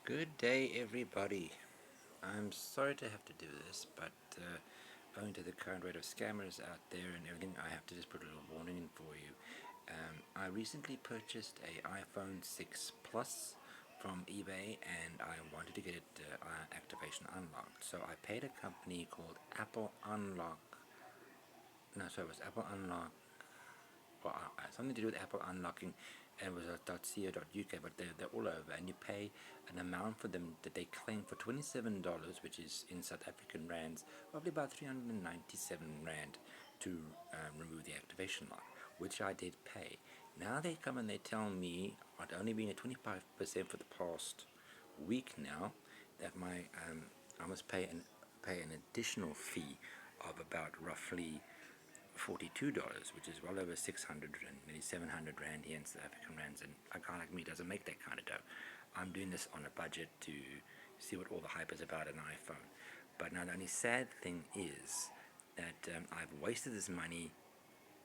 Good day, everybody. I'm sorry to have to do this, but owing to the current rate of scammers out there and everything, I have to just put a little warning in for you. I recently purchased a iPhone 6 Plus from eBay, and I wanted to get it activation unlocked. So I paid a company called Apple Unlock. No, sorry, it was Apple Unlock, well, something to do with Apple unlocking, and it was a .co.uk, but they're all over, and you pay an amount for them that they claim for $27, which is in South African rands, probably about 397 rand to remove the activation lock, which I did pay. Now they come and they tell me I'd only been at 25% for the past week now, that I must pay an additional fee of about roughly $42, which is well over 600 and nearly 700 rand here in South African rands, and a guy like me doesn't make that kind of dough. I'm doing this on a budget to see what all the hype is about an iPhone. But now the only sad thing is that I've wasted this money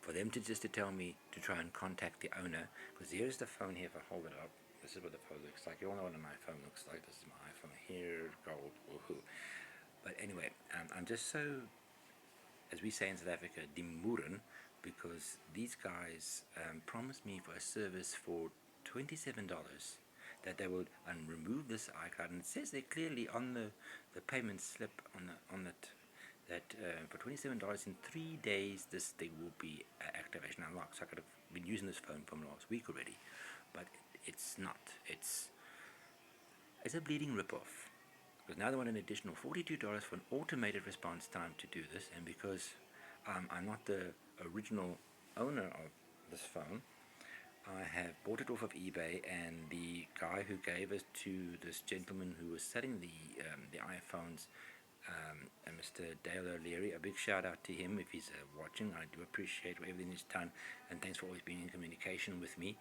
for them to tell me to try and contact the owner, because here's the phone here. If I hold it up, this is what the phone looks like. You all know what an iPhone looks like. This is my iPhone here, gold, woohoo. But anyway, I'm just so, as we say in South Africa, demoeren, because these guys promised me for a service for $27 that they would remove this iCloud, and it says there clearly on the payment slip on it that for $27 in 3 days this thing will be activation unlocked. So I could have been using this phone from last week already, but it's not. It's a bleeding ripoff. Because now they want an additional $42 for an automated response time to do this, and because I'm not the original owner of this phone, I have bought it off of eBay, and the guy who gave it to this gentleman who was selling the iPhones, Mr. Dale O'Leary, a big shout out to him if he's watching. I do appreciate everything he's done, and thanks for always being in communication with me.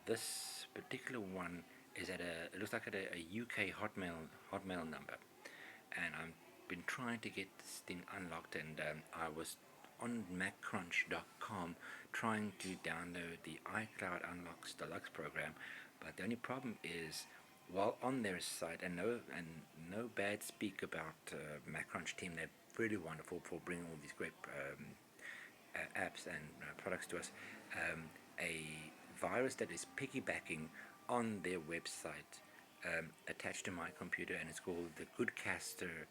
This particular one is it looks like at a UK Hotmail number, and I've been trying to get this thing unlocked, and I was on MacCrunch.com trying to download the iCloud Unlocks Deluxe program, but the only problem is, while on their site, and no bad speak about MacCrunch team, they're really wonderful for bringing all these great apps and products to us. A virus that is piggybacking on their website attached to my computer, and it's called the Goodcaster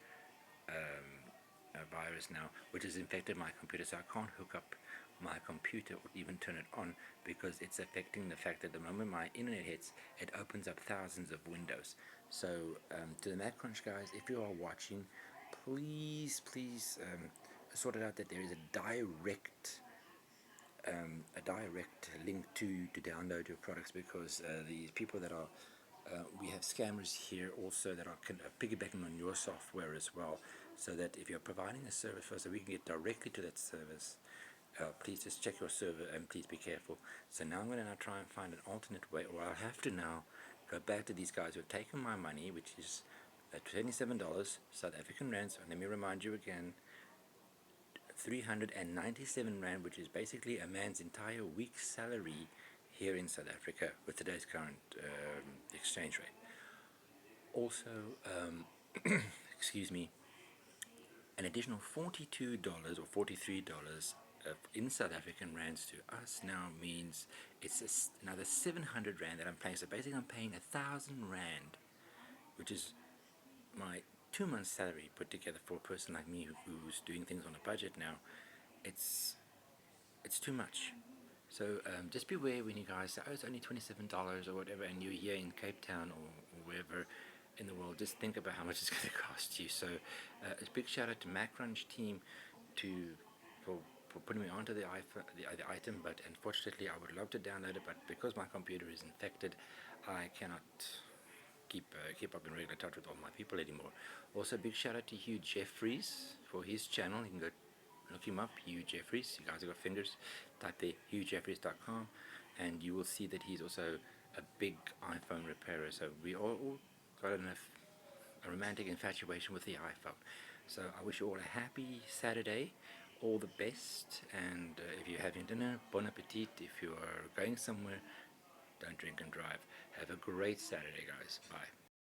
virus now, which has infected my computer, so I can't hook up my computer or even turn it on, because it's affecting the fact that the moment my internet hits, it opens up thousands of windows. So to the MacCrunch guys, if you are watching, please sort it out that there is a direct link to download your products, because the people that are we have scammers here also that are piggybacking on your software as well, so that if you're providing a service for us, so we can get directly to that service, please just check your server and please be careful. So now I'm going to now try and find an alternate way, or I'll have to now go back to these guys who have taken my money, which is $27 South African rands. And let me remind you again, 397 rand, which is basically a man's entire week's salary here in South Africa with today's current exchange rate. Also, excuse me, an additional $42 or $43 in South African rands to us now means it's another 700 rand that I'm paying. So basically, I'm paying 1,000 rand, which is my 2 months' salary put together for a person like me who's doing things on a budget now. It's too much. So just beware when you guys say, oh, it's only $27 or whatever, and you're here in Cape Town or wherever in the world. Just think about how much it's going to cost you. So a big shout out to MacCrunch team to for putting me onto the item, but unfortunately I would love to download it, but because my computer is infected, I cannot keep up in regular touch with all my people anymore. Also, big shout out to Hugh Jeffries for his channel. You can go look him up, Hugh Jeffries. You guys have got fingers. Type there, hughjeffries.com, and you will see that he's also a big iPhone repairer. So we all got a romantic infatuation with the iPhone. So I wish you all a happy Saturday, all the best, and if you're having dinner, bon appetit. If you are going somewhere, don't drink and drive. Have a great Saturday, guys. Bye.